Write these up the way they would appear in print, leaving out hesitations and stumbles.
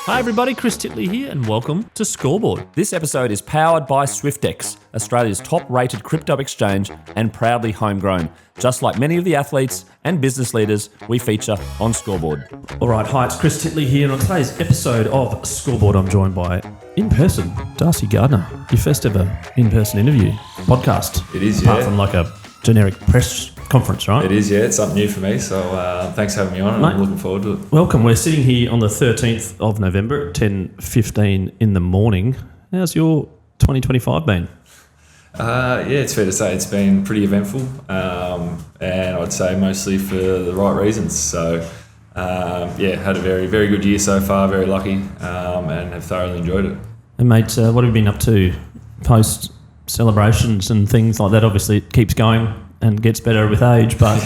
Hi everybody, Chris Titley here and welcome to Scoreboard. This episode is powered by SwiftX, Australia's top-rated crypto exchange and proudly homegrown. Just like many of the athletes and business leaders we feature on Scoreboard. Alright, hi, it's Chris Titley here and on today's episode of Scoreboard I'm joined by, in person, Darcy Gardiner. Your first ever in-person interview podcast. It is, Apart from like a generic press conference, right? It is, yeah. It's something new for me, so thanks for having me on and I'm looking forward to it. Welcome. We're sitting here on the 13th of November at 10:15 in the morning. How's your 2025 been? Yeah, it's fair to say it's been pretty eventful, and I'd say mostly for the right reasons. So, yeah, had a very, very good year so far, very lucky, and have thoroughly enjoyed it. And mate, what have you been up to post celebrations and things like that? Obviously it keeps going and gets better with age, but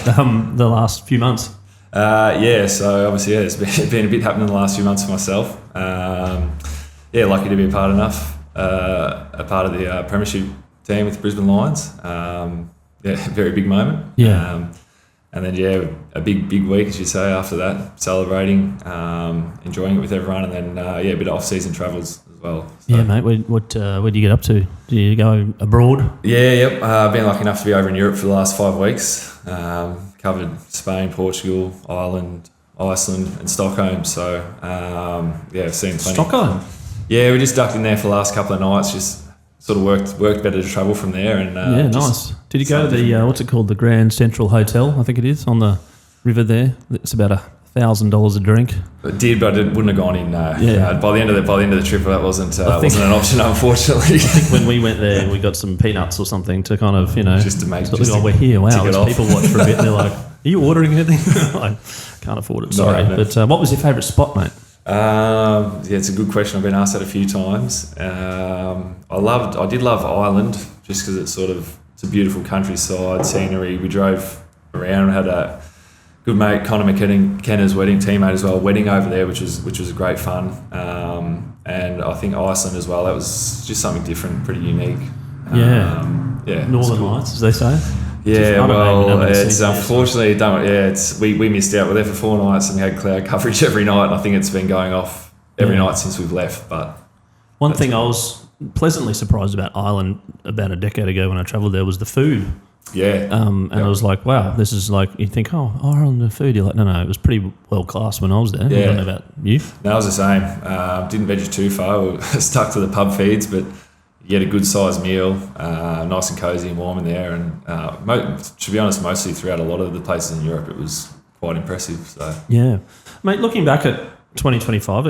the last few months? Yeah, so obviously, yeah, there's been a bit happening in the last few months for myself. Yeah, lucky to be a part of the Premiership team with the Brisbane Lions. Yeah, very big moment. Yeah. And then, yeah, a big week, as you say, after that, celebrating, enjoying it with everyone, and then, yeah, a bit of off-season travels as well. So. Yeah, mate, where do you get up to? Do you go abroad? Yeah, yep. I've been lucky enough to be over in Europe for the last 5 weeks. Covered Spain, Portugal, Ireland, Iceland and Stockholm. So, yeah, I've seen plenty. Stockholm? Yeah, we just ducked in there for the last couple of nights, just sort of worked better to travel from there. And yeah, nice. Did you go to the, what's it called, the Grand Central Hotel, I think it is, on the river there? It's about $1,000 a drink. It did, but it wouldn't have gone in. Yeah. By the end of the trip, that wasn't an option, unfortunately. I think when we went there, we got some peanuts or something to kind of, just to make sure, we're here. Wow, there's people watch for a bit. And they're like, "Are you ordering anything?" I can't afford it. Sorry, No. But what was your favourite spot, mate? Yeah, it's a good question. I've been asked that a few times. I did love Ireland just because it's a beautiful countryside, scenery. We drove around and had a good mate, Connor McKenna's wedding teammate as well, wedding over there, which was great fun. And I think Iceland as well. That was just something different, pretty unique. Yeah, Northern Lights, as they say. Yeah, well, it's unfortunately we missed out. We're there for 4 nights and we had cloud coverage every night. And I think it's been going off every night since we've left. But one thing I was pleasantly surprised about Ireland about a decade ago when I travelled there was the food. Yeah. And I was like, wow, this is like, you think, oh, Ireland, the food. You're like, no, it was pretty world class when I was there. Yeah. I don't know about you. No, it was the same. Didn't venture too far. We were stuck to the pub feeds, but you get a good sized meal, nice and cosy and warm in there. And to be honest, mostly throughout a lot of the places in Europe, it was quite impressive. So yeah, mate. Looking back at 2025,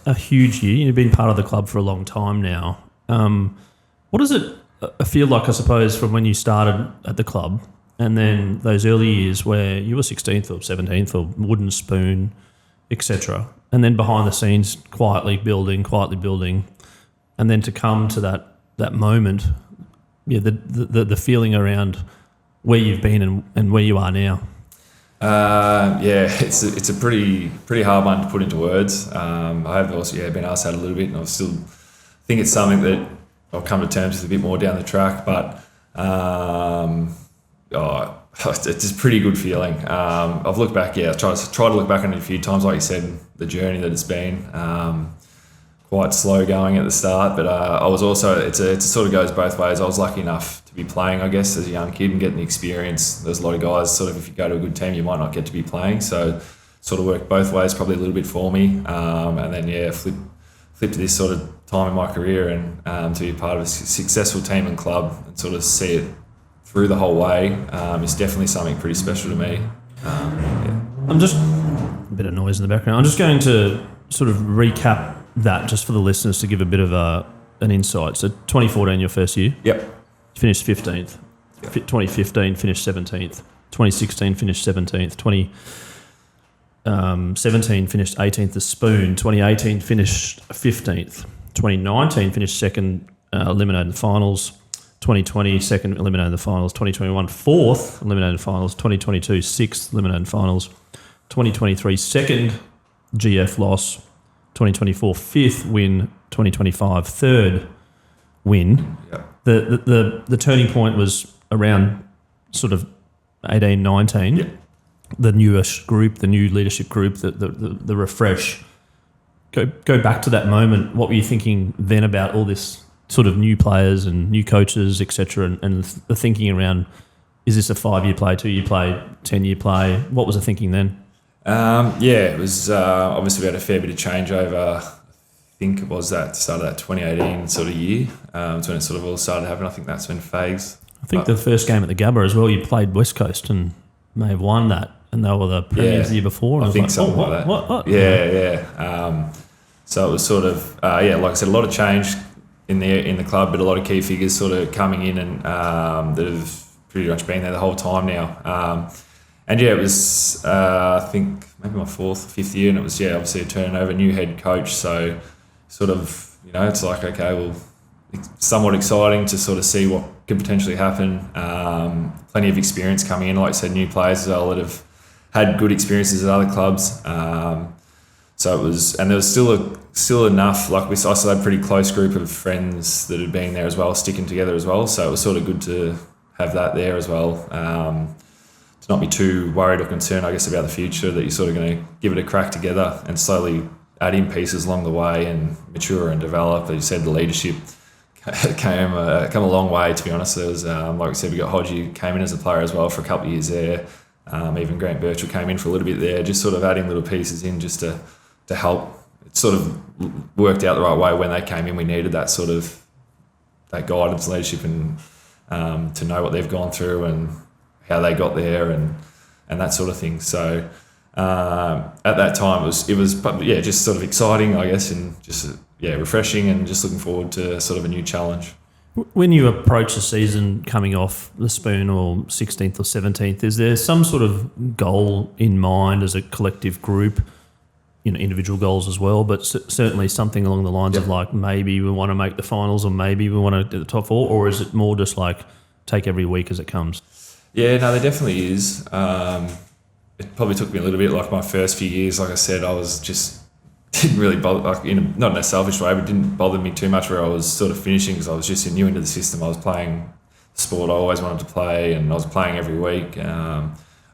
a huge year. You've been part of the club for a long time now. What does it feel like, I suppose, from when you started at the club, and then those early years where you were 16th or 17th or wooden spoon, etc., and then behind the scenes, quietly building, and then to come to that moment, yeah, the feeling around where you've been and where you are now. Yeah, it's a pretty hard one to put into words. I have also been asked that a little bit, and I still think it's something that I'll come to terms with a bit more down the track. But it's a pretty good feeling. I've looked back, I tried to look back on it a few times, like you said, the journey that it's been. Quite slow going at the start, but I was also, it sort of goes both ways. I was lucky enough to be playing, I guess, as a young kid and getting the experience. There's a lot of guys, sort of, if you go to a good team, you might not get to be playing. So sort of worked both ways, probably a little bit for me. And then, flip to this sort of time in my career and to be part of a successful team and club and sort of see it through the whole way is definitely something pretty special to me. Yeah. I'm just, a bit of noise in the background. I'm just going to sort of recap that just for the listeners to give a bit of an insight. So 2014, your first year. Yep. Finished 15th. Yep. 2015, finished 17th. 2016, finished 17th. 2017, finished 18th as Spoon. 2018, finished 15th. 2019, finished second, eliminated in the finals. 2020, second, eliminated in the finals. 2021, fourth, eliminated in the finals. 2022, sixth, eliminated in the finals. 2023, second, GF loss. 2024 fifth win, 2025 third win. Yep. The turning point was around sort of 18, 19. Yep. The newish group, the new leadership group, the refresh. go back to that moment, what were you thinking then about all this sort of new players and new coaches, etc., and the thinking around, is this a 5-year play, 2-year play, 10-year play? What was the thinking then? It was obviously we had a fair bit of changeover. I think it was that start of that 2018 sort of year. It's when it sort of all started happening. I think that's when Fags. I think the first game at the Gabba as well, you played West Coast and may have won that, and they were the premiers the year before. I think something like that. What? Yeah. So it was sort of like I said, a lot of change in the club, but a lot of key figures sort of coming in and that have pretty much been there the whole time now. It was I think maybe my 4th or 5th year, and it was obviously a turnover, new head coach. So sort of it's like, okay, well, it's somewhat exciting to sort of see what could potentially happen. Plenty of experience coming in, like I said, new players as well that have had good experiences at other clubs. So it was, and there was still enough. Like I still had a pretty close group of friends that had been there as well, sticking together as well. So it was sort of good to have that there as well. To not be too worried or concerned, I guess, about the future. That you're sort of going to give it a crack together and slowly add in pieces along the way and mature and develop. As you said, the leadership come a long way. To be honest, there was like I said, we got Hodgie came in as a player as well for a couple of years there. Even Grant Birchall came in for a little bit there, just sort of adding little pieces in just to help. It sort of worked out the right way when they came in. We needed that sort of that guidance, leadership, and to know what they've gone through and how they got there and that sort of thing. So at that time it was just sort of exciting, I guess, and just refreshing, and just looking forward to sort of a new challenge. When you approach a season coming off the spoon or 16th or 17th, is there some sort of goal in mind as a collective group? Individual goals as well, but certainly something along the lines of like, maybe we want to make the finals, or maybe we want to do the top 4, or is it more just like take every week as it comes? Yeah, no, there definitely is. It probably took me a little bit, like my first few years, like I said, I was just didn't really bother, like not in a selfish way, but didn't bother me too much where I was sort of finishing, because I was just new into the system. I was playing sport I always wanted to play, and I was playing every week.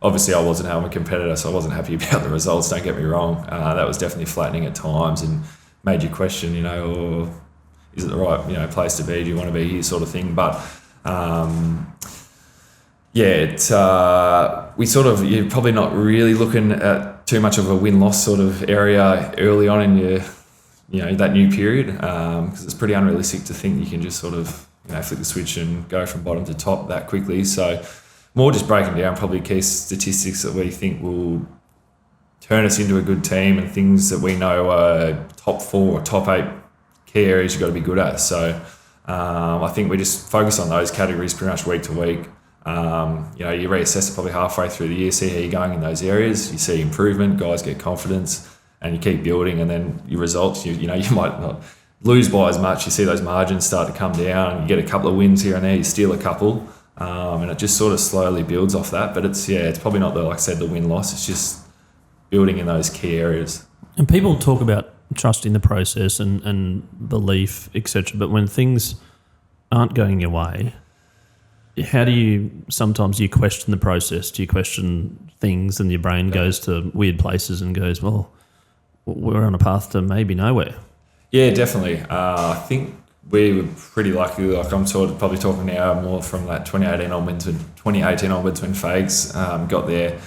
Obviously, I wasn't a competitor, so I wasn't happy about the results, don't get me wrong. That was definitely flattening at times and made you question, is it the right place to be? Do you want to be here, sort of thing? But we sort of, you're probably not really looking at too much of a win-loss sort of area early on in your, that new period, because it's pretty unrealistic to think you can just sort of, flick the switch and go from bottom to top that quickly. So more just breaking down probably key statistics that we think will turn us into a good team, and things that we know are top 4 or top 8 key areas you've got to be good at. So I think we just focus on those categories pretty much week to week. You reassess it probably halfway through the year, see how you're going in those areas. You see improvement, guys get confidence, and you keep building. And then your results, you might not lose by as much. You see those margins start to come down. You get a couple of wins here and there. You steal a couple. And it just sort of slowly builds off that. But it's probably not like I said, the win-loss. It's just building in those key areas. And people talk about trust in the process and belief, etc. But when things aren't going your way, how do you question the process? Do you question things, and your brain goes to weird places and goes, well, we're on a path to maybe nowhere? Yeah, definitely. I think we were pretty lucky. Like I'm sort of probably talking now more from that 2018 onwards when Fags got there.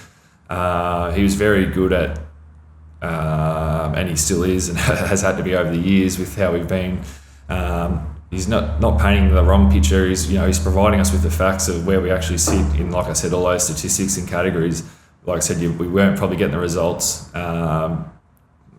He was very good at, and he still is, and has had to be over the years with how we've been. He's not painting the wrong picture. He's providing us with the facts of where we actually sit in, like I said, all those statistics and categories. Like I said, we weren't probably getting the results.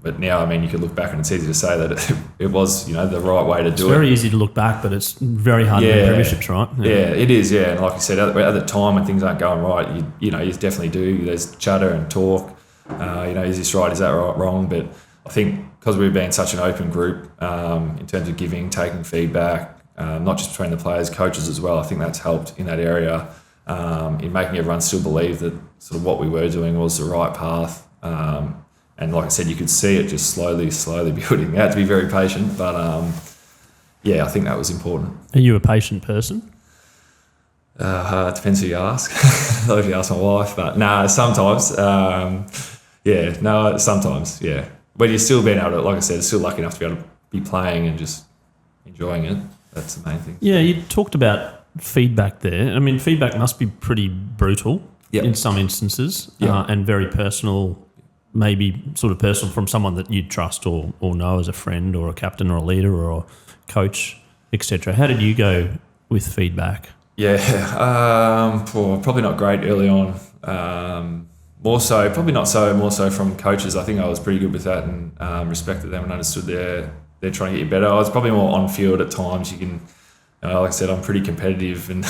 But now, you could look back and it's easy to say that it was, the right way to do it. It's very easy to look back, but it's very hard to win premierships, right? Yeah, it is, yeah. And like you said, at the time when things aren't going right, you definitely do. There's chatter and talk. Is this right? Is that right? Wrong? But I think because we've been such an open group in terms of giving, taking feedback, not just between the players, coaches as well, I think that's helped in that area in making everyone still believe that sort of what we were doing was the right path. And like I said, you could see it just slowly building. You had to be very patient, but I think that was important. Are you a patient person? It depends who you ask. Not if you ask my wife, but no, sometimes. Sometimes, yeah. when you're still being able to, like I said, still lucky enough to be able to be playing and just enjoying it. That's the main thing. Yeah, you talked about feedback there. I mean, feedback must be pretty brutal in some instances and very personal, maybe sort of personal from someone that you trust or know as a friend or a captain or a leader or a coach, etc. How did you go with feedback? Yeah, probably not great early on. More so from coaches. I think I was pretty good with that and respected them and understood they're trying to get you better. I was probably more on field at times. You can, like I said, I'm pretty competitive, and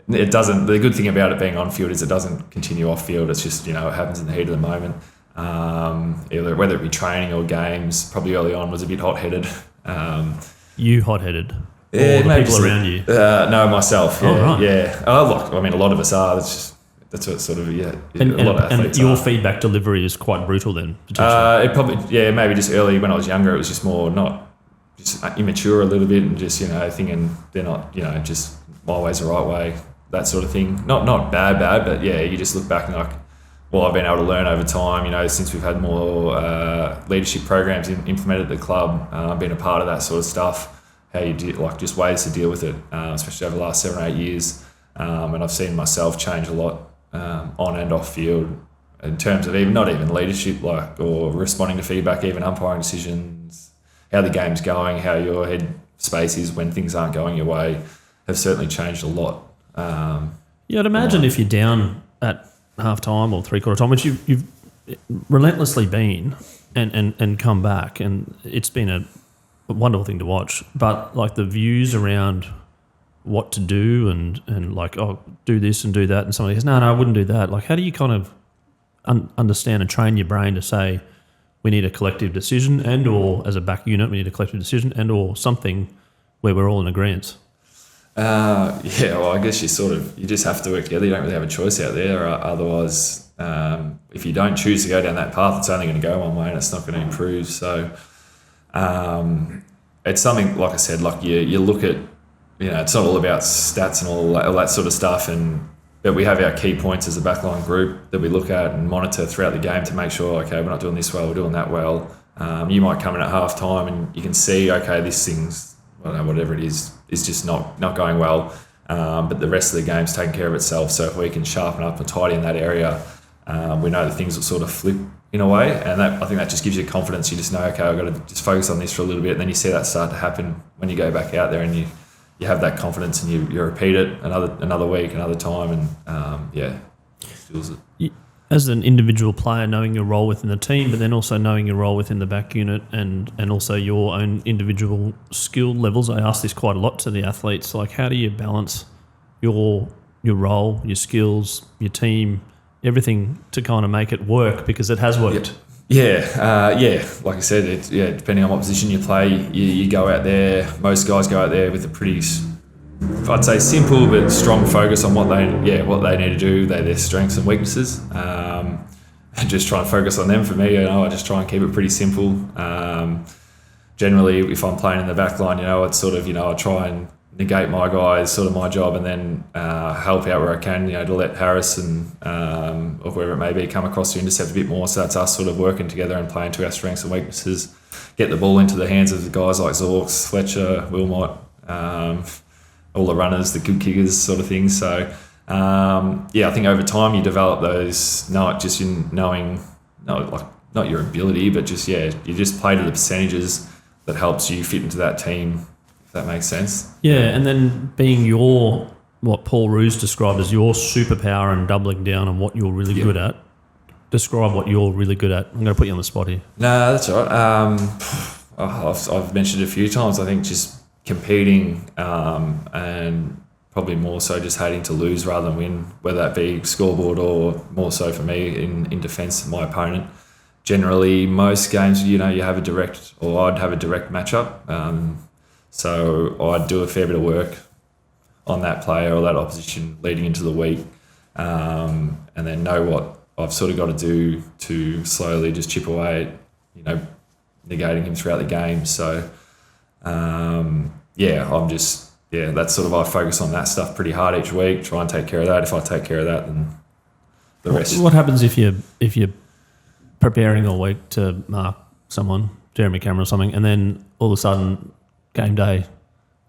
it doesn't. The good thing about it being on field is it doesn't continue off field. It's just it happens in the heat of the moment. Whether it be training or games, probably early on was a bit hot-headed. You hot-headed? Yeah, or the maybe people around you? No, myself. Yeah, oh, right. Yeah. A lot of us are. That's what sort of a lot of athletes and your are. Feedback delivery is quite brutal then, potentially. It probably maybe just early when I was younger, it was just more just immature a little bit and just thinking they're not just my way's the right way, that sort of thing. Not bad, but yeah, you just look back and I've been able to learn over time, since we've had more leadership programs implemented at the club, been a part of that sort of stuff, how you do, just ways to deal with it, especially over the last 7 or 8 years. And I've seen myself change a lot on and off field in terms of not even leadership, or responding to feedback, even umpiring decisions, how the game's going, how your head space is when things aren't going your way, have certainly changed a lot. I'd imagine if you're down at half time or three-quarter time, which you've relentlessly been and come back, and it's been a wonderful thing to watch, but the views around what to do and do this and do that, and somebody goes, no, I wouldn't do that. How do you kind of understand and train your brain to say we need a collective decision, and or as a back unit we need a collective decision, and or something where we're all in agreement? I guess you just have to work together. You don't really have a choice out there. Otherwise, if you don't choose to go down that path, it's only going to go one way and it's not going to improve. So it's something, like I said, you look at, it's not all about stats and all that sort of stuff, but we have our key points as a backline group that we look at and monitor throughout the game to make sure, okay, we're not doing this well, we're doing that well. You might come in at half time and you can see, okay, this thing's, whatever it is just not going well. But the rest of the game's taking care of itself. So if we can sharpen up and tidy in that area, we know that things will sort of flip in a way. And I think that just gives you confidence. You just know, okay, I've got to just focus on this for a little bit. And then you see that start to happen when you go back out there and you have that confidence and you repeat it another week, another time, and feels it. As an individual player, knowing your role within the team, but then also knowing your role within the back unit and also your own individual skill levels. I ask this quite a lot to the athletes. How do you balance your role, your skills, your team, everything to kind of make it work, because it has worked? Yeah. Like I said, depending on what position you play, you go out there. Most guys go out there with a pretty, I'd say, simple but strong focus on what they need to do, their strengths and weaknesses. And just try and focus on them. For me, I just try and keep it pretty simple. Generally, if I'm playing in the back line, it's sort of, I try and negate my guys, sort of my job, and then help out where I can, to let Harris and or whoever it may be come across to intercept a bit more. So that's us sort of working together and playing to our strengths and weaknesses. Get the ball into the hands of the guys like Zorks, Fletcher, Wilmot, all the runners, the good kickers, sort of thing. So I think over time you develop those, not your ability, but just you just play to the percentages that helps you fit into that team. If that makes sense. Yeah, and then being what Paul Roos described as your superpower and doubling down on what you're really good at. Describe what you're really good at. I'm going to put you on the spot here. No, that's all right. I've mentioned it a few times. I think just competing and probably more so just hating to lose rather than win, whether that be scoreboard or more so for me in defence of my opponent. Generally, most games, you have I'd have a direct matchup. So I'd do a fair bit of work on that player or that opposition leading into the week, and then know what I've sort of got to do to slowly just chip away at, negating him throughout the game. So, that's sort of, I focus on that stuff pretty hard each week, try and take care of that. If I take care of that, then the rest. What happens if you're preparing all week to mark someone, Jeremy Cameron or something, and then all of a sudden, game day,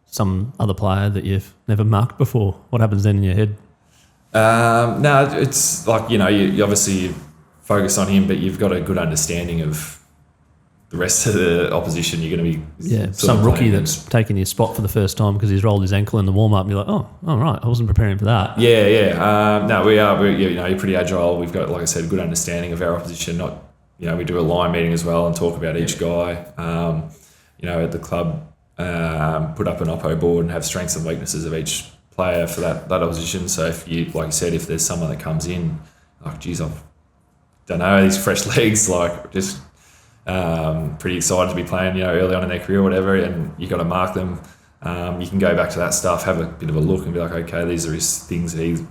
some other player that you've never marked before? What happens then in your head? No, it's like, you obviously focus on him, but you've got a good understanding of the rest of the opposition. You're going to be some rookie that's taking his spot for the first time because he's rolled his ankle in the warm up, and you're like, oh, all right, I wasn't preparing for that. No, we're you're pretty agile. We've got, like I said, a good understanding of our opposition. We do a line meeting as well and talk about each guy. At the club, put up an oppo board and have strengths and weaknesses of each player for that opposition. So if you, like you said, if there's someone that comes in, like, geez, I don't know, these fresh legs, like, just pretty excited to be playing, early on in their career or whatever, and you got to mark them. You can go back to that stuff, have a bit of a look and be like, okay, these are his things that he's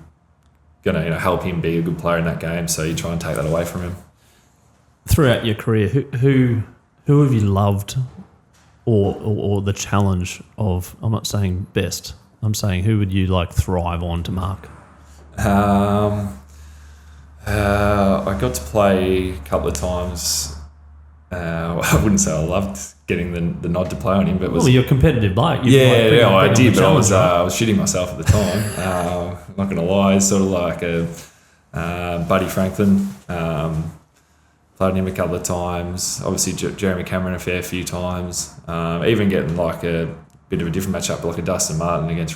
going to help him be a good player in that game. So you try and take that away from him. Throughout your career, who have you loved, or the challenge of? I'm not saying best. I'm saying who would you like thrive on to mark? I got to play a couple of times. I wouldn't say I loved getting the nod to play on him, but it was. Well, you're a competitive bloke. I did, but I was shitting myself at the time. I'm not going to lie. It's sort of like a Buddy Franklin. Played him a couple of times. Obviously, Jeremy Cameron a fair few times. Even getting like a bit of a different matchup, like a Dustin Martin against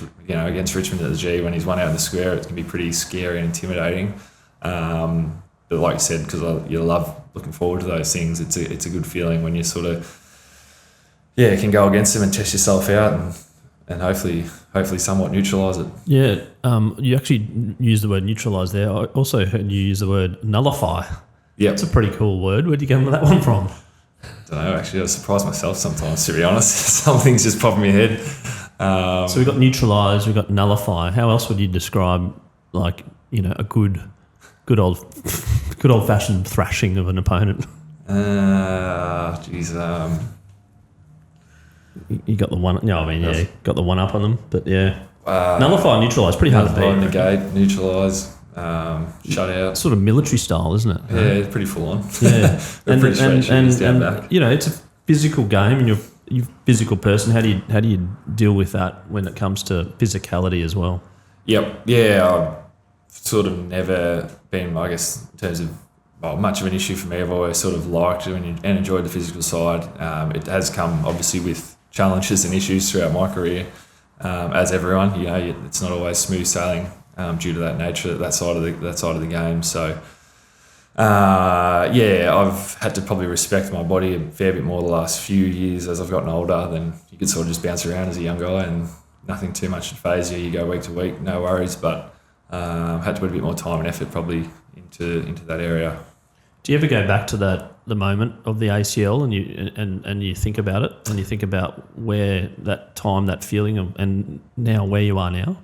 Richmond at the G when he's one out in the square. It can be pretty scary and intimidating. But like you said, because you love looking forward to those things, it's a good feeling when you sort of can go against them and test yourself out and hopefully somewhat neutralise it. Yeah, you actually used the word neutralise there. I also heard you use the word nullify. Yeah, it's a pretty cool word. Where'd you come with that one from? I don't know, actually. I surprise myself sometimes, to be honest. Some things just pop in my head. So we've got neutralise, we've got nullify. How else would you describe, like, a good old-fashioned thrashing of an opponent? You got the one. No, I mean, got the one up on them, but nullify and neutralise, pretty hard to beat. Negate, neutralise, shut out. Sort of military style, isn't it? Yeah, it's pretty full on. Yeah, and back. It's a physical game, and you're a physical person. How do you deal with that when it comes to physicality as well? Yep. Yeah, I've sort of never been, I guess, in terms of much of an issue for me. I've always sort of liked and enjoyed the physical side. It has come obviously with challenges and issues throughout my career, as everyone. It's not always smooth sailing due to that nature, that side of the game. So, I've had to probably respect my body a fair bit more the last few years as I've gotten older. Then you could sort of just bounce around as a young guy and nothing too much to phase you. You go week to week, no worries. But had to put a bit more time and effort probably into that area. Do you ever go back to the moment of the ACL and you think about it, and you think about where that time, that feeling, and now where you are now?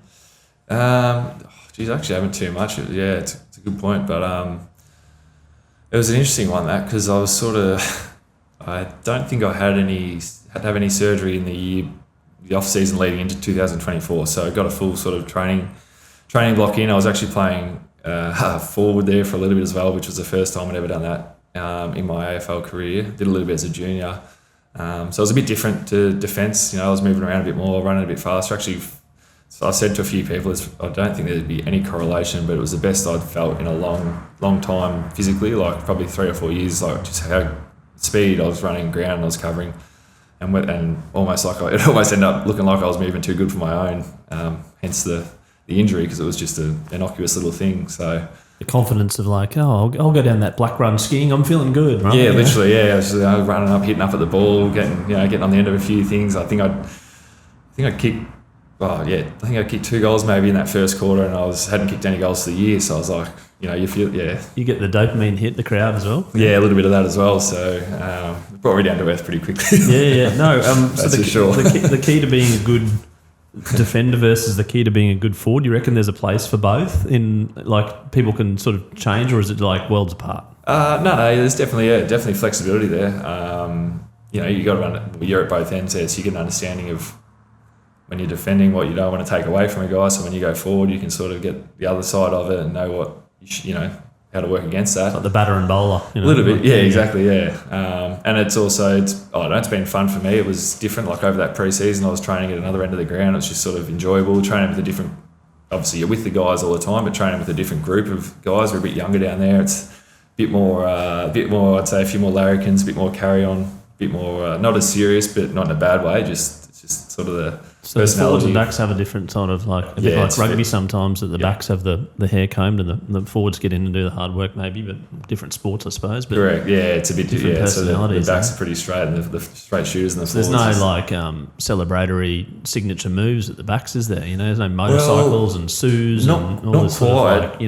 Actually, I haven't too much. It's a good point, but it was an interesting one, that, because I was sort of, I don't think I had to have any surgery in the off season leading into 2024. So I got a full sort of training block in. I was actually playing forward there for a little bit as well, which was the first time I'd ever done that in my AFL career. Did a little bit as a junior. So it was a bit different to defence. I was moving around a bit more, running a bit faster. Actually, so I said to a few people, I don't think there'd be any correlation, but it was the best I'd felt in a long time physically, like probably 3 or 4 years, like just how speed I was running, ground I was covering, and almost like it almost ended up looking like I was moving too good for my own, hence the injury, because it was just an innocuous little thing. So the confidence of like, I'll go down that black run skiing, I'm feeling good, right? Yeah, literally, I was running up, hitting up at the ball, getting on the end of a few things. I think I'd kicked. I think I kicked 2 goals maybe in that first quarter, and I hadn't kicked any goals for the year. So I was like, you feel, you get the dopamine hit, the crowd as well. Yeah, a little bit of that as well. So it brought me down to earth pretty quickly. No, that's for sure. The key to being a good defender versus the key to being a good forward, do you reckon there's a place for both? In like people can sort of change, or is it like worlds apart? No, there's definitely flexibility there. You got to run. You're at both ends there, so you get an understanding of when you're defending what you don't want to take away from a guy. So when you go forward, you can sort of get the other side of it and know what how to work against that. Like the batter and bowler. A little bit, yeah, exactly, yeah. And it's been fun for me. It was different. Like over that pre-season, I was training at another end of the ground. It's just sort of enjoyable training with a different. Obviously, you're with the guys all the time, but training with a different group of guys. We're a bit younger down there. It's a bit more. I'd say a few more larrikins, a bit more carry on, a bit more not as serious, but not in a bad way. It's just sort of the so personality. The forwards and backs have a different sort of a bit like rugby sometimes, that the backs have the hair combed and the forwards get in and do the hard work maybe, but different sports I suppose. But correct, yeah, it's a bit different personalities. So the backs are pretty straight and the straight shooters and the so forwards. There's no celebratory signature moves at the backs, is there? There's no motorcycles and sues and all this quite. Sort of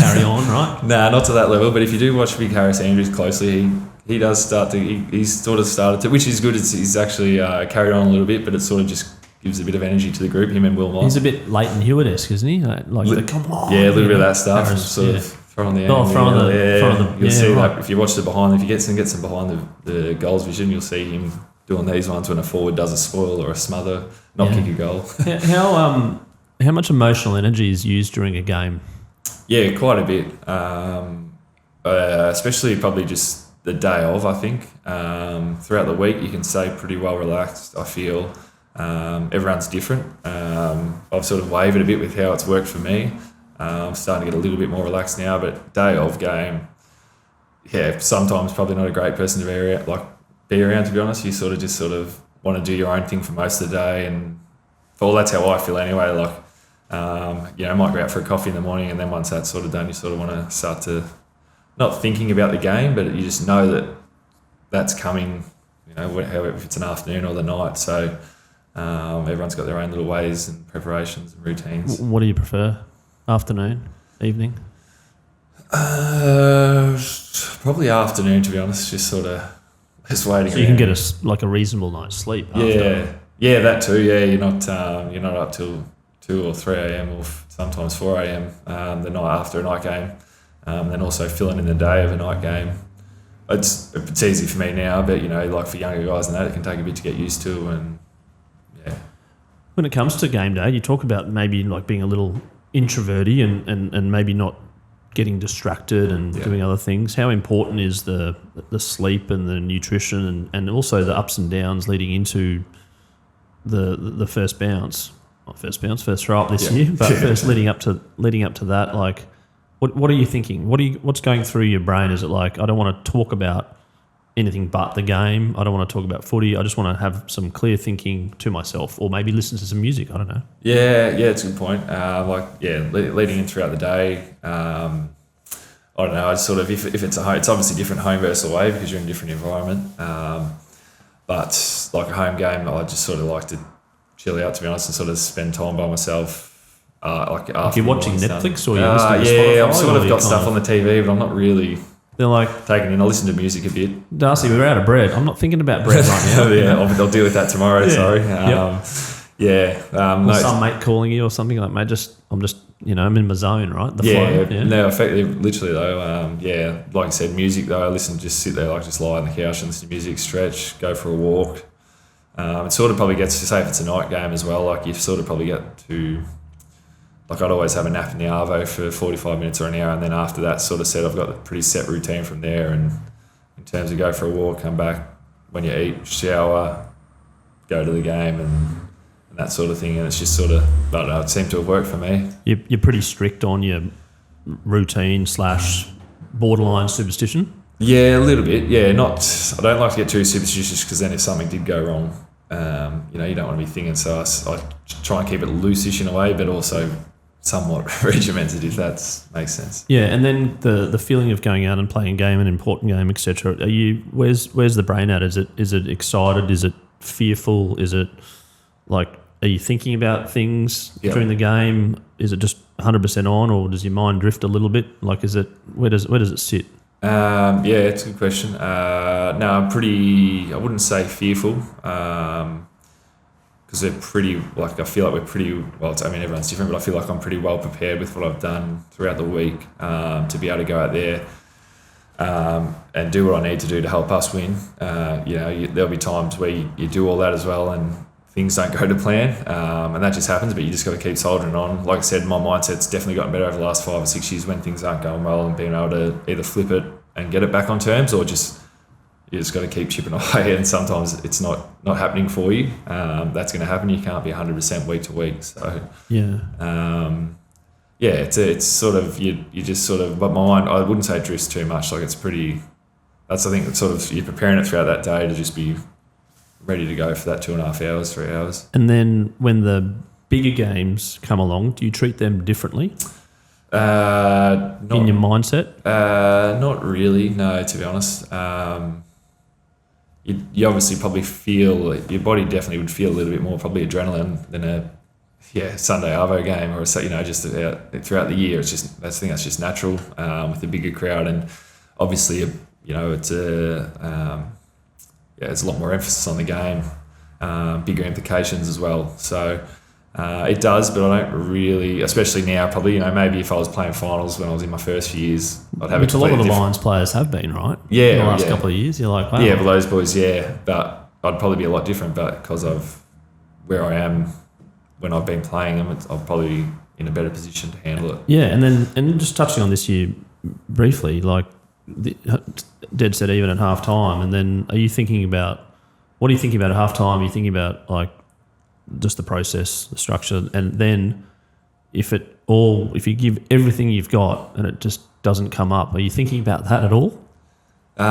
carry on, right? Nah, not to that level, but if you do watch Big Harris Andrews closely, he does start to, he's sort of started to, which is good. He's actually carried on a little bit, but it sort of just gives a bit of energy to the group, him and Will Moss. He's a bit Leighton Hewitt-esque, isn't he? Come on. Yeah, a little bit of that stuff. Harris, sort of throwing the angle. You'll see that if you watch the behind, if you get some behind the goals vision, you'll see him doing these ones when a forward does a spoil or a smother, not kick a goal. How much emotional energy is used during a game? Yeah, quite a bit. Especially probably just the day of, I think. Throughout the week, you can stay pretty well relaxed, I feel. Everyone's different. I've sort of wavered a bit with how it's worked for me. I'm starting to get a little bit more relaxed now, but day of game, yeah, sometimes probably not a great person to be around, to be honest. You sort of want to do your own thing for most of the day, and that's how I feel anyway. I might go out for a coffee in the morning, and then once that's sort of done, you sort of want to start to not thinking about the game, but you just know that that's coming, if it's an afternoon or the night. So everyone's got their own little ways and preparations and routines. What do you prefer? Afternoon? Evening? Probably afternoon, to be honest. Just sort of waiting. So you can get a reasonable night's sleep. Yeah, that too. Yeah, you're not up till 2 or 3 a.m. or sometimes 4 a.m. The night after a night game. Then also filling in the day of a night game. It's easy for me now, but for younger guys and that, it can take a bit to get used to. And yeah, when it comes to game day, you talk about maybe being a little introverty and maybe not getting distracted and doing other things. How important is the sleep and the nutrition and also the ups and downs leading into the first bounce? Not first throw up this year, but first leading up to that. What are you thinking? What's going through your brain? Is it I don't want to talk about anything but the game. I don't want to talk about footy. I just want to have some clear thinking to myself, or maybe listen to some music. I don't know. Yeah, it's a good point. Leading in throughout the day. I don't know. I sort of if it's it's obviously different home versus away because you're in a different environment. But like a home game, I just sort of like to chill out, to be honest, and sort of spend time by myself. After you're watching Netflix or you're listening to Spotify? Yeah, I've sort of got stuff on the TV, but I'm not really. They're taking in. I listen to music a bit. Darcy, we're out of bread. I'm not thinking about bread right now. I'll deal with that tomorrow. Sorry. Some mate calling you or something mate. I'm in my zone, right? No, effectively, literally though. Like I said, music though. I sit there, just lie on the couch and listen to music, stretch, go for a walk. It sort of probably gets to say if it's a night game as well. You sort of probably get to. I'd always have a nap in the arvo for 45 minutes or an hour, and then after that sort of set, I've got a pretty set routine from there. And in terms of go for a walk, come back when you eat, shower, go to the game, and that sort of thing. And it's just sort of, I don't know, it seemed to have worked for me. You're pretty strict on your routine / borderline superstition? Yeah, a little bit. Yeah, I don't like to get too superstitious because then if something did go wrong, you don't want to be thinking. So I try and keep it loose-ish in a way, but also somewhat regimented, if that makes sense. Yeah, and then the feeling of going out and playing a game, an important game, etc. Where's the brain at? Is it excited? Is it fearful? Is it are you thinking about things during the game? Is it just 100% on, or does your mind drift a little bit? Is it where does it sit? It's a good question. No, I'm pretty. I wouldn't say fearful. Because they're pretty, I feel like we're pretty, everyone's different, but I feel like I'm pretty well prepared with what I've done throughout the week to be able to go out there and do what I need to do to help us win. There'll be times where you do all that as well and things don't go to plan, and that just happens, but you just got to keep soldiering on. Like I said, my mindset's definitely gotten better over the last 5 or 6 years when things aren't going well, and being able to either flip it and get it back on terms, or just you just got to keep chipping away, and sometimes it's not happening for you. That's going to happen. You can't be 100% week to week. So it's sort of you just sort of, but my mind, I wouldn't say it drifts too much. Like it's pretty. That's I think it's sort of you're preparing it throughout that day to just be ready to go for that 2.5 hours, 3 hours. And then when the bigger games come along, do you treat them differently? In your mindset? Not really, no, to be honest. You obviously probably feel, your body definitely would feel a little bit more probably adrenaline than a Sunday Arvo game, or just throughout the year. It's just, I think that's just natural with the bigger crowd, and obviously it's there's a lot more emphasis on the game, bigger implications as well. So it does, but I don't really, especially now, probably, maybe if I was playing finals when I was in my first few years, I'd have which a lot of the Lions players have been, right? Yeah. In the last couple of years, you're like, wow. Yeah, but those boys, but I'd probably be a lot different, but because of where I am when I've been playing them, I'm probably in a better position to handle it. Yeah, and just touching on this year briefly, like, dead set even at half time, and then what are you thinking about at half time? Are you thinking about like just the process, the structure, and then if you give everything you've got and it just doesn't come up, are you thinking about that at all? In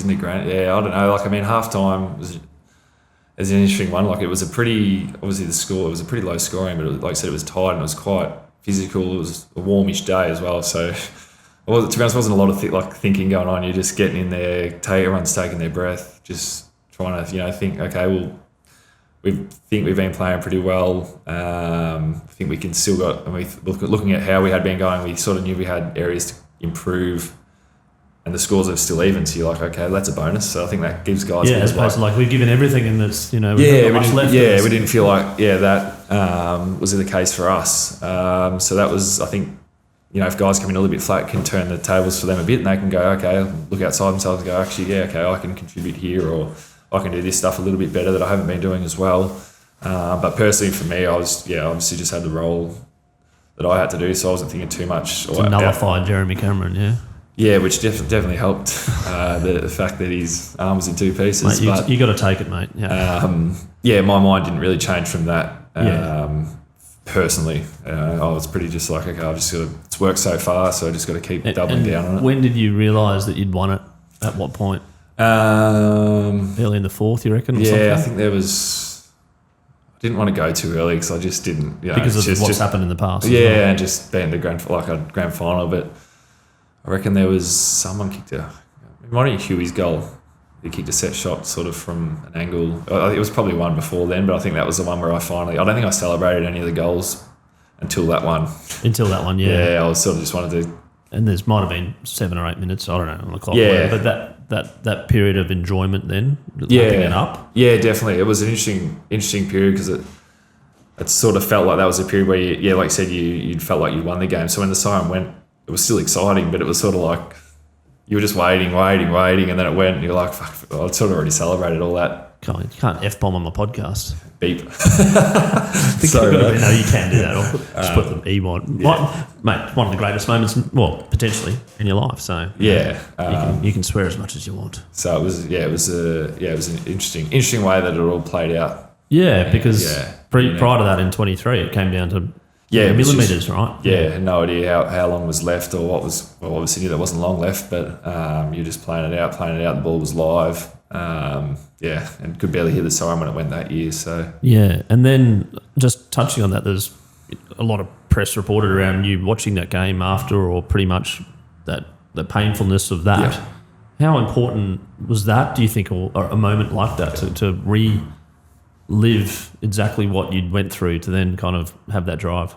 the grand, I don't know. Like, I mean, half time was an interesting one. Like, it was obviously the score, it was a pretty low scoring, but like I said, it was tight and it was quite physical. It was a warmish day as well, so. Well, to be honest, wasn't a lot of thinking going on. You're just getting in there, everyone's taking their breath, just trying to think. Okay, well, we've been playing pretty well. I think we can still got. And we looking at how we had been going, we sort of knew we had areas to improve, and the scores are still even. So you're like, okay, that's a bonus. So I think that gives guys. As opposed to like we've given everything and there's we've not much left. Yeah, we didn't feel like that was the case for us. So that was, I think. If guys come in a little bit flat, can turn the tables for them a bit, and they can go, okay, look outside themselves and go, actually, I can contribute here, or I can do this stuff a little bit better that I haven't been doing as well. But personally for me, I was, obviously just had the role that I had to do, so I wasn't thinking too much. To nullify Jeremy Cameron, Yeah, which definitely helped, the fact that his arm was in two pieces. Mate, you got to take it, mate. Yeah. My mind didn't really change from that. Personally, I was pretty just like, okay, I've just got to, it's worked so far, so I just got to keep doubling down on it. When did you realise that you'd won it? At what point? Early in the fourth, you reckon? Or something? I think there was. I didn't want to go too early because I just didn't. Because of what's happened in the past. And just being the grand final, but I reckon there was someone kicked it might have been Huey's goal. He kicked a set shot sort of from an angle. It was probably one before then, but I think that was the one where I don't think I celebrated any of the goals until that one. Yeah, I was sort of just wanted to. And there might have been 7 or 8 minutes, I don't know, on the clock. Yeah. But that period of enjoyment then, lapping it up. Yeah, definitely. It was an interesting period because it sort of felt like that was a period where, like you said, you felt like you'd won the game. So when the siren went, it was still exciting, but it was sort of like, you were just waiting, and then it went, and you're like, fuck, I'd sort of already celebrated all that. God, you can't F-bomb on my podcast. Beep. No, you can do that. Or just put the E on. Mate, one of the greatest moments, potentially, in your life. So you can swear as much as you want. So it was an interesting way that it all played out. Yeah, because prior to that in 23, it came down to millimetres, right? Yeah, had no idea how long was left or what was. Well, obviously knew there wasn't long left, but you're just playing it out. The ball was live. And could barely hear the siren when it went that year. So and then just touching on that, there's a lot of press reported around you watching that game after, or pretty much the painfulness of that. Yeah. How important was that? Do you think, or a moment like that to relive exactly what you went through to then kind of have that drive?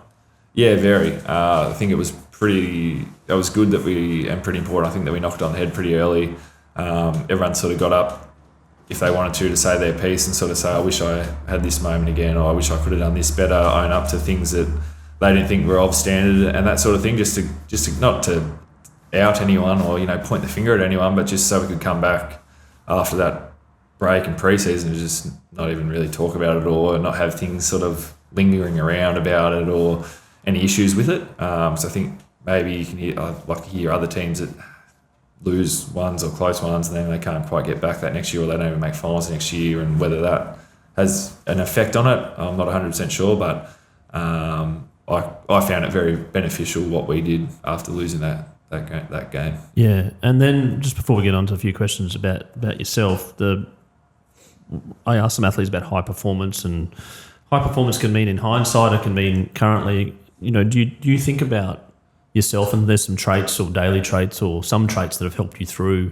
Yeah, very. I think it was pretty. That was good and pretty important. I think that we knocked it on the head pretty early. Everyone sort of got up if they wanted to say their piece and sort of say, I wish I had this moment again, or I wish I could have done this better, own up to things that they didn't think were of standard and that sort of thing, just to not to out anyone or, point the finger at anyone, but just so we could come back after that break and pre-season is just not even really talk about it or not have things sort of lingering around about it or any issues with it. So I think maybe you can hear, I'd like to hear other teams that lose ones or close ones and then they can't quite get back that next year or they don't even make finals next year, and whether that has an effect on it, I'm not 100% sure, but I found it very beneficial what we did after losing that game. Yeah, and then just before we get on to a few questions about yourself, I asked some athletes about high performance, and high performance can mean in hindsight, it can mean currently. Do you think about yourself and there's some traits or daily traits or some traits that have helped you through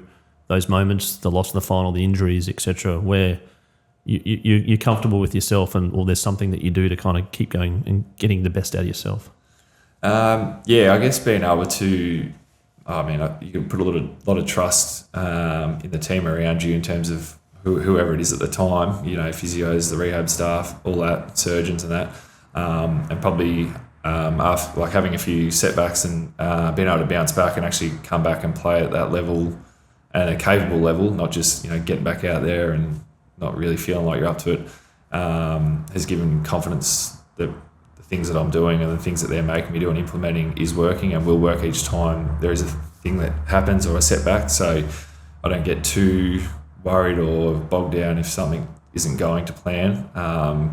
those moments, the loss of the final, the injuries, etc., where you're comfortable with yourself or there's something that you do to kind of keep going and getting the best out of yourself? I guess being able to, you can put a lot of trust in the team around you in terms of whoever it is at the time, physios, the rehab staff, all that, surgeons and that, and probably after having a few setbacks and being able to bounce back and actually come back and play at that level and a capable level, not just getting back out there and not really feeling like you're up to it, has given confidence that the things that I'm doing and the things that they're making me do and implementing is working and will work each time there is a thing that happens or a setback. So I don't get too worried or bogged down if something isn't going to plan,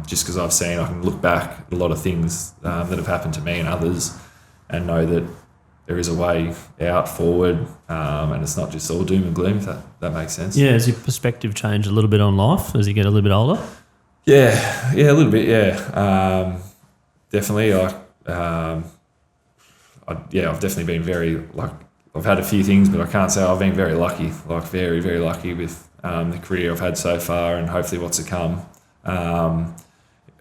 just because I've seen, I can look back at a lot of things that have happened to me and others and know that there is a way out forward, and it's not just all doom and gloom, if that makes sense. Yeah, has your perspective changed a little bit on life as you get a little bit older? Yeah, a little bit, yeah. Definitely, I've definitely been very, I've had a few things, but I can't say I've been very lucky, very, very lucky with the career I've had so far and hopefully what's to come. I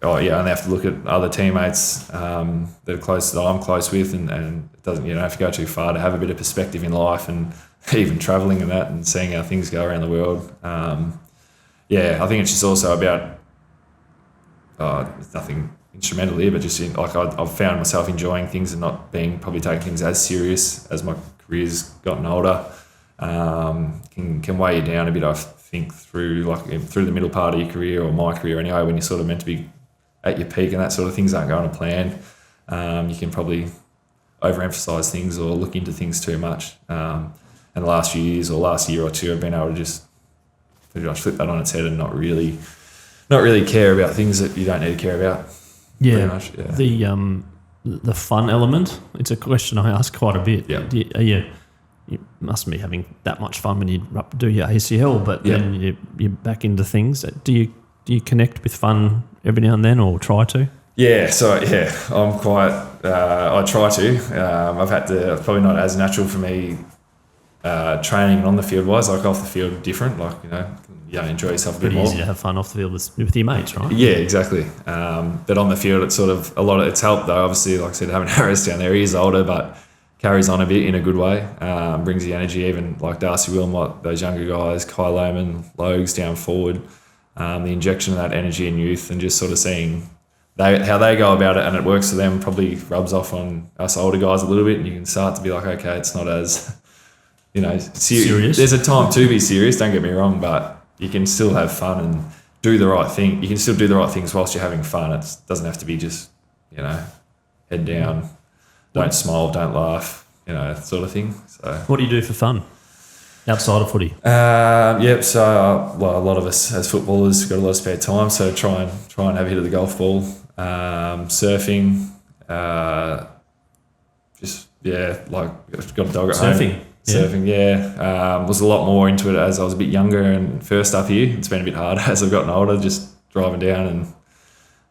only have to look at other teammates that I'm close with, and it doesn't, have to go too far to have a bit of perspective in life and even travelling and that and seeing how things go around the world. I think it's just also about, it's nothing instrumental here, but just I've found myself enjoying things and not probably taking things as serious as my career's gotten older. Can weigh you down a bit, I think, through the middle part of your career, or my career anyway, when you're sort of meant to be at your peak and that sort of things aren't going to plan. You can probably overemphasize things or look into things too much. And the last few years or last year or two, I've been able to just pretty much flip that on its head and not really care about things that you don't need to care about. Yeah, much, yeah. The fun element, it's a question I ask quite a bit. Yeah. You mustn't be having that much fun when you do your ACL, but then you're back into things. Do you connect with fun every now and then, or try to? Yeah, I'm quite. I try to. I've had to. It's probably not as natural for me. Training on the field wise, off the field, different. Enjoy yourself a bit more. Pretty easy to have fun off the field with your mates, right? Yeah, exactly. But on the field, it's sort of it's helped though. Obviously, like I said, having Harris down there, he is older, but carries on a bit in a good way, brings the energy, even like Darcy Wilmot, those younger guys, Kai Lohman, Logues down forward, the injection of that energy and youth and just sort of seeing how they go about it and it works for them probably rubs off on us older guys a little bit, and you can start to be like, okay, it's not as, serious. There's a time to be serious, don't get me wrong, but you can still have fun and do the right thing. You can still do the right things whilst you're having fun. It doesn't have to be just, head down, don't smile, don't laugh, that sort of thing. So, what do you do for fun outside of footy? So a lot of us as footballers got a lot of spare time, so try and have a hit of the golf ball, surfing, got a dog at home. Surfing, was a lot more into it as I was a bit younger and first up here. It's been a bit harder as I've gotten older, just driving down and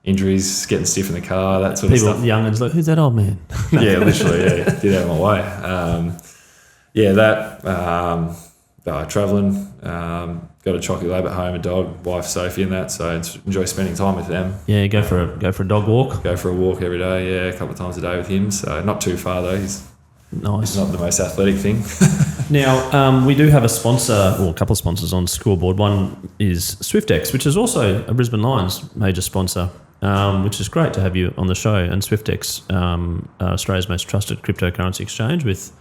injuries, getting stiff in the car, that sort of stuff. People, young ones, like, who's that old man? Yeah, literally, did out of my way. Travelling, got a chocolate lab at home, a dog, wife Sophie and that, so enjoy spending time with them. Yeah, go for a dog walk. Go for a walk every day, a couple of times a day with him, so not too far though, he's nice. Not the most athletic thing. Now, we do have a sponsor, or a couple of sponsors on Scoreboard. One is SwiftX, which is also a Brisbane Lions major sponsor, which is great to have you on the show. And SwiftX, Australia's most trusted cryptocurrency exchange with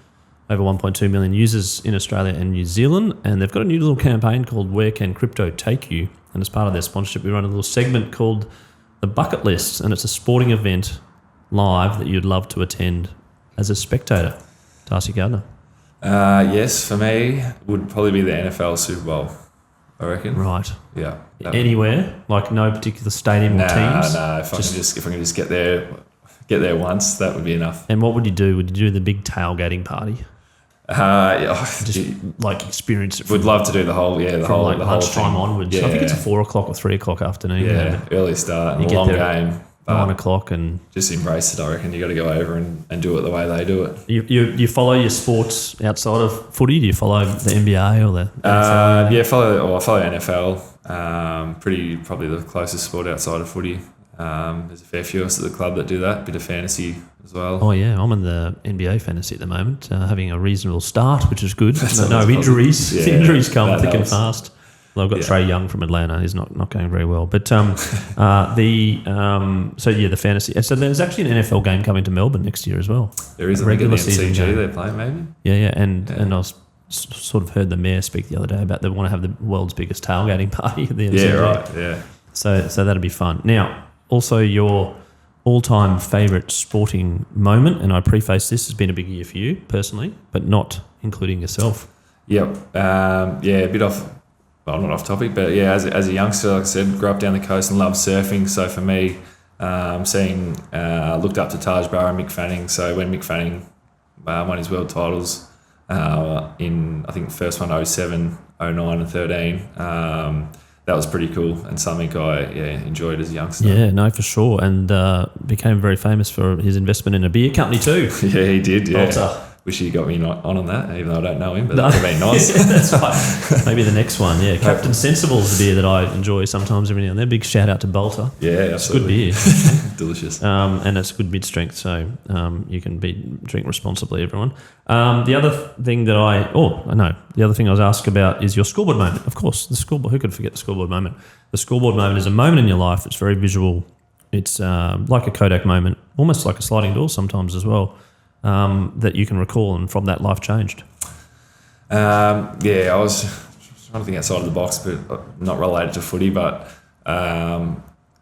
over 1.2 million users in Australia and New Zealand, and they've got a new little campaign called Where Can Crypto Take You? And as part of their sponsorship, we run a little segment called The Bucket List, and it's a sporting event live that you'd love to attend as a spectator. Darcy Gardiner. Yes, for me, would probably be the NFL Super Bowl, I reckon. Right. Yeah. Anywhere? Like no particular stadium or teams? No. If I can just get there once, that would be enough. And what would you do? Would you do the big tailgating party? Like experience it. Would love to do the whole lunchtime thing. onwards. Yeah. I think it's a 4 o'clock or 3 o'clock afternoon. Yeah, early start, and a long game. 9 o'clock, and just embrace it. I reckon you got to go over and do it the way they do it. You follow your sports outside of footy? Do you follow the NBA or the NFL? I follow NFL. Probably the closest sport outside of footy. There's a fair few of us at the club that do that. Bit of fantasy as well. Oh yeah, I'm in the NBA fantasy at the moment, having a reasonable start, which is good. No Positive. injuries. Yeah, Injuries come thick and helps. fast. Well, I've got Trey Young from Atlanta. He's not going very well. But the fantasy. So there's actually an NFL game coming to Melbourne next year as well. There is a regular season game they're playing, maybe. Yeah. And I was sort of heard the mayor speak the other day about they want to have the world's biggest tailgating party at the MCG. Yeah, right. Yeah. So that'll be fun. Now, also your all-time favourite sporting moment, and I preface this has been a big year for you personally, but not including yourself. Yep. A bit off. Well, not off topic, but yeah, as a youngster, like I said, grew up down the coast and loved surfing. So for me, looked up to Taj Burrow and Mick Fanning. So when Mick Fanning won his world titles in, I think, the first one 07, 09 and 13, that was pretty cool and something I enjoyed as a youngster. Yeah, no, for sure. And became very famous for his investment in a beer company too. Yeah, he did, yeah. Bolter. Wish he got me on that, even though I don't know him, but that would have been nice. Yeah, that's right. Maybe the next one, yeah. Captain Sensible is a beer that I enjoy sometimes every now and then. Big shout out to Bolter. Yeah, absolutely. It's good beer. Delicious. And it's good mid-strength, so you can drink responsibly, everyone. The other thing I was asked about is your scoreboard moment. Of course, the scoreboard. Who could forget the scoreboard moment? The scoreboard moment is a moment in your life. It's very visual. It's like a Kodak moment, almost like a sliding door sometimes as well. That you can recall, and from that life changed. I was trying to think outside of the box, but not related to footy. But I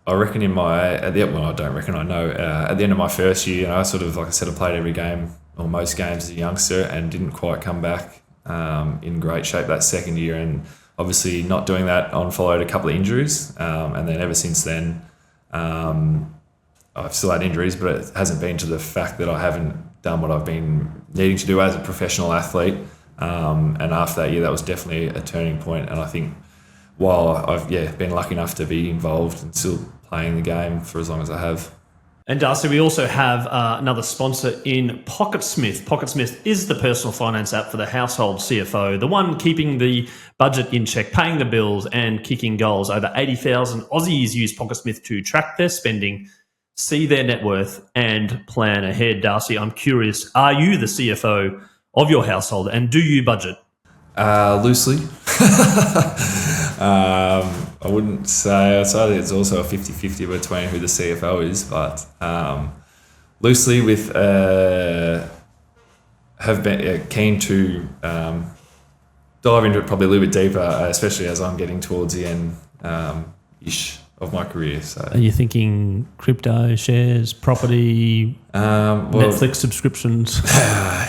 reckon at the end of my first year, I sort of, like I said, I played every game or most games as a youngster and didn't quite come back in great shape that second year, and obviously not doing that followed a couple of injuries, and then ever since then, I've still had injuries, but it hasn't been to the fact that I haven't done what I've been needing to do as a professional athlete. And after that year, that was definitely a turning point. And I think while I've been lucky enough to be involved and still playing the game for as long as I have. And Darcy, we also have another sponsor in PocketSmith. PocketSmith is the personal finance app for the household CFO, the one keeping the budget in check, paying the bills and kicking goals. Over 80,000 Aussies use PocketSmith to track their spending, see their net worth and plan ahead. Darcy, I'm curious, are you the CFO of your household and do you budget? Loosely. I wouldn't say. I'd say it's also a 50-50 between who the CFO is, but loosely have been keen to dive into it probably a little bit deeper, especially as I'm getting towards the end ish of my career. So, are you thinking crypto, shares, property, Netflix subscriptions?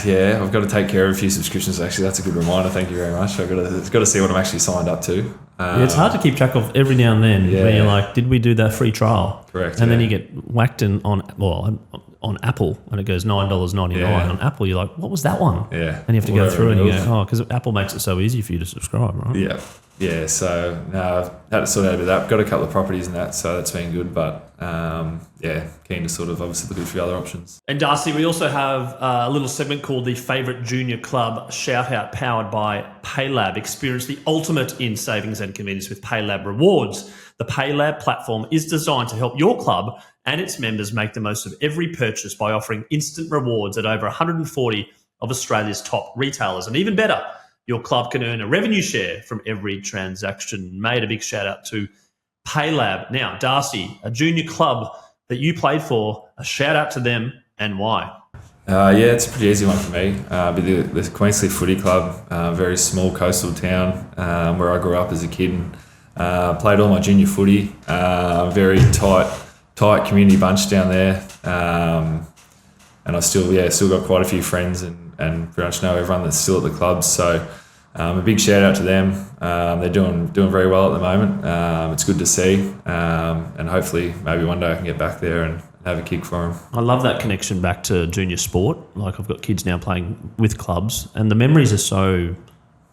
Yeah, I've got to take care of a few subscriptions. Actually, that's a good reminder. Thank you very much. I've got to see what I'm actually signed up to. It's hard to keep track of every now and then. Yeah. When you're like, did we do that free trial? Correct. And then you get whacked on Apple and it goes $9.99. Yeah. On Apple, you're like, what was that one? Yeah. And you have to go through and you go, because Apple makes it so easy for you to subscribe, right? Yeah. Yeah, so I've had to sort out a bit of that. Got a couple of properties and that, so that's been good. But keen to sort of obviously look at a few other options. And Darcy, we also have a little segment called the Favourite Junior Club Shout Out, powered by PayLab. Experience the ultimate in savings and convenience with PayLab Rewards. The PayLab platform is designed to help your club and its members make the most of every purchase by offering instant rewards at over 140 of Australia's top retailers. And even better, your club can earn a revenue share from every transaction made. A big shout out to PayLab. Now, Darcy, a junior club that you played for, a shout out to them and why? It's a pretty easy one for me. The Queenscliff Footy Club, very small coastal town where I grew up as a kid. And, played all my junior footy. Very tight community bunch down there. And I still got quite a few friends and pretty much know everyone that's still at the club. So a big shout out to them. They're doing very well at the moment. It's good to see, and hopefully maybe one day I can get back there and have a kick for them. I love that connection back to junior sport. Like I've got kids now playing with clubs, and the memories are so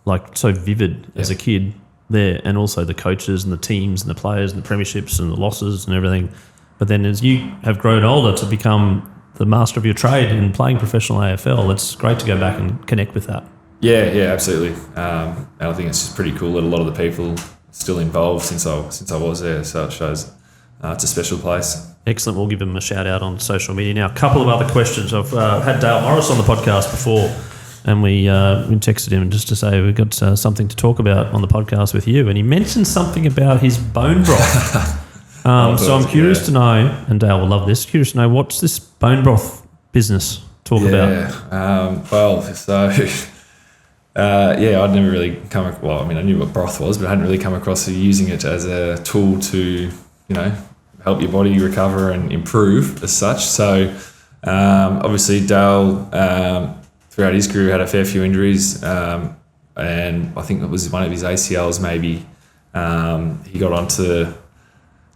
vivid as a kid there, and also the coaches and the teams and the players and the premierships and the losses and everything. But then as you have grown older to become the master of your trade in playing professional AFL, it's great to go back and connect with that. Yeah, absolutely. And I think it's just pretty cool that a lot of the people are still involved since I was there. So it shows it's a special place. Excellent. We'll give him a shout out on social media now. A couple of other questions. I've had Dale Morris on the podcast before, and we texted him just to say we've got something to talk about on the podcast with you. And he mentioned something about his bone broth. So I'm curious to know, and Dale will love this, curious to know what's this bone broth business talk about? I'd never really I knew what broth was, but I hadn't really come across using it as a tool to, help your body recover and improve as such. So obviously Dale, throughout his career, had a fair few injuries, and I think it was one of his ACLs maybe. He got onto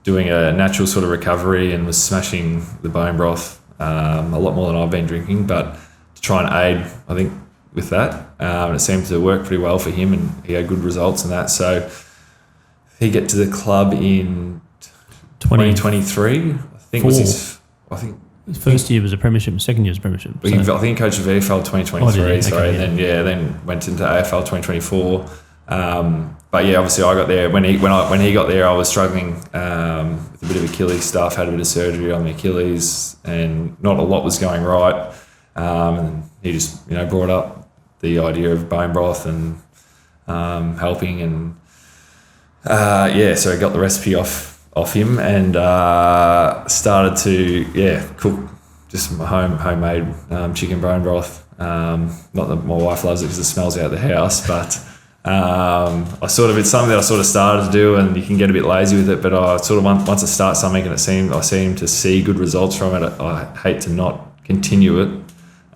doing a natural sort of recovery and was smashing the bone broth a lot more than I've been drinking, but to try and aid, I think, with that. It seemed to work pretty well for him, and he had good results in that. So he got to the club in 2023. His first year was a premiership, second year was a premiership. I think he coached for AFL 2023, and then went into AFL 2024. But yeah, obviously I got there when he got there. I was struggling with a bit of Achilles stuff. Had a bit of surgery on the Achilles, and not a lot was going right. And he just brought up the idea of bone broth and helping, and so I got the recipe off him and started to cook just my homemade chicken bone broth. Not that my wife loves it because it smells out the house, but it's something that I sort of started to do, and you can get a bit lazy with it. But I sort of once I start something and I seem to see good results from it, I hate to not continue it.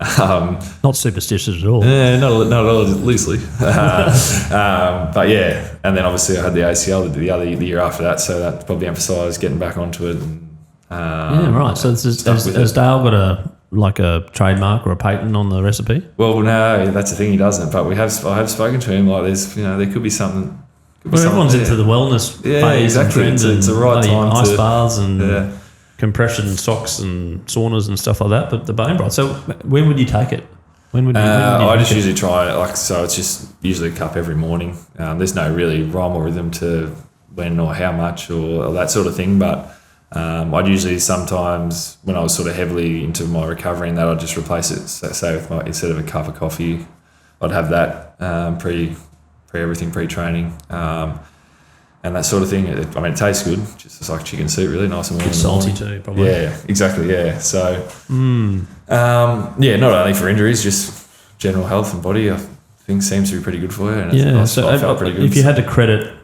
Not superstitious at all. Yeah, not at all, loosely. But yeah, and then obviously I had the ACL the year after that, so that probably emphasised getting back onto it. And, right. So has Dale got a trademark or a patent on the recipe? Well, no, that's the thing, he doesn't. But I have spoken to him. Like, there's there could be something. Everyone's into the wellness phase. Exactly. And it's the right time ice to baths and compression socks and saunas and stuff like that. But the bone broth. So when would you take it? I just usually try it. So it's just usually a cup every morning. There's no really rhyme or rhythm to when or how much or that sort of thing. But I'd usually sometimes, when I was sort of heavily into my recovery and that, I'd just replace it. So say with instead of a cup of coffee, I'd have that pre-training. And that sort of thing. It tastes good. Just like chicken soup, really nice and warm. It's salty too, probably. Yeah, exactly. Yeah. So, not only for injuries, just general health and body. I think seems to be pretty good for you. And I felt pretty good. If you had to credit,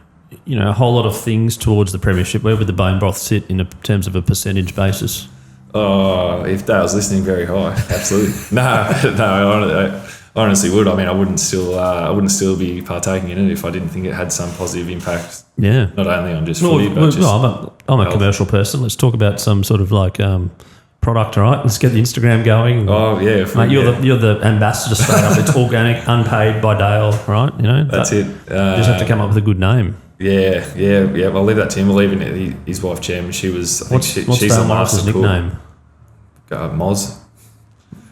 a whole lot of things towards the premiership, where would the bone broth sit in terms of a percentage basis? Oh, if Dale's listening, very high. Absolutely. I honestly would. I wouldn't still be partaking in it if I didn't think it had some positive impact. Yeah. Not only on just footy, but just I'm a commercial person. Let's talk about some sort of product, all right? Let's get the Instagram going. Oh, yeah. Mate, you're the ambassador straight up. It's organic, unpaid by Dale, right? That's it. You just have to come up with a good name. Yeah. I'll leave that to him. We'll leave it his wife, Jem. She was, what's Dale Morris's nickname? Moz.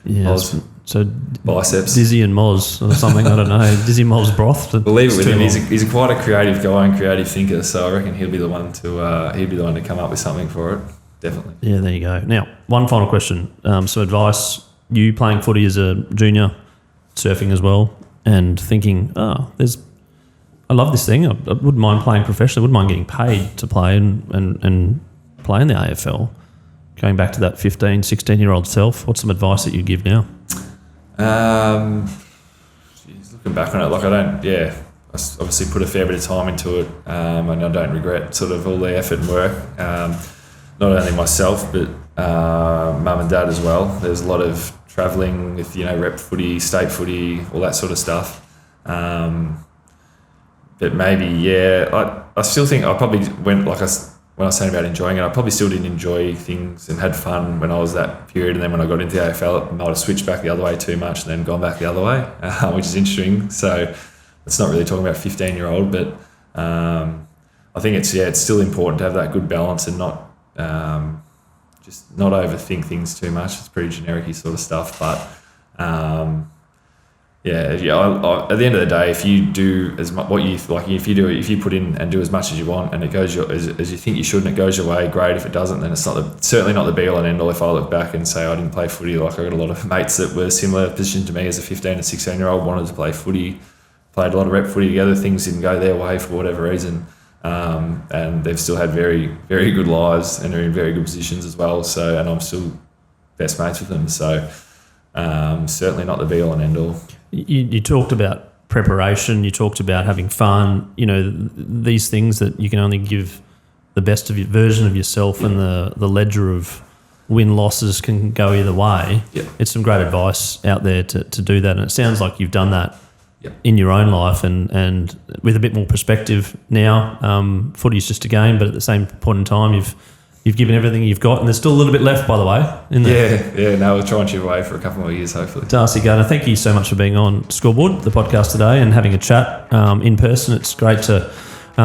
Yeah. Moz. So biceps, Dizzy and Moz or something. I don't know. Dizzy Moz broth. We'll leave it with him. He's quite a creative guy and creative thinker, so I reckon he'll be the one to come up with something for it. Definitely. Yeah, there you go. Now, one final question. So advice: you playing footy as a junior, surfing as well, and thinking, I love this thing. I wouldn't mind playing professionally. I wouldn't mind getting paid to play and play in the AFL. going back to that 15, 16-year-old self? What's some advice that you give now? Looking back on it, I obviously put a fair bit of time into it, and I don't regret sort of all the effort and work. Not only myself, but mum and dad as well. There's a lot of travelling with, rep footy, state footy, all that sort of stuff. But maybe, I still think I probably went, when I was saying about enjoying it, I probably still didn't enjoy things and had fun when I was that period. And then when I got into the AFL, it might have switched back the other way too much and then gone back the other way, which is interesting. So it's not really talking about 15-year-old, but I think it's still important to have that good balance and not just not overthink things too much. It's pretty generic-y sort of stuff, but at the end of the day, if you do as much if you put in and do as much as you want and it goes as you think you should and it goes your way, great. If it doesn't, then it's certainly not the be all and end all. If I look back and say I didn't play footy, I got a lot of mates that were similar position to me as a 15 and 16-year-old, wanted to play footy, played a lot of rep footy together. Things didn't go their way for whatever reason, and they've still had very, very good lives and are in very good positions as well. So, and I'm still best mates with them. So certainly not the be all and end all. You talked about preparation, you talked about having fun, these things that you can only give the best of your version of yourself, and the ledger of win-losses can go either way. Yep. It's some great advice out there to do that, and it sounds like you've done that Yep. in your own life and with a bit more perspective now. Footy is just a game, but at the same point in time, you've given everything you've got, and there's still a little bit left, by the way. No, we'll try and chip away for a couple more years, hopefully. Darcy Gardiner, thank you so much for being on Scoreboard, the podcast today, and having a chat in person. It's great to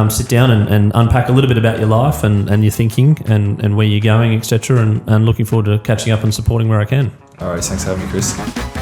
sit down and unpack a little bit about your life and your thinking and where you're going, etc. And looking forward to catching up and supporting where I can. All right, thanks for having me, Chris.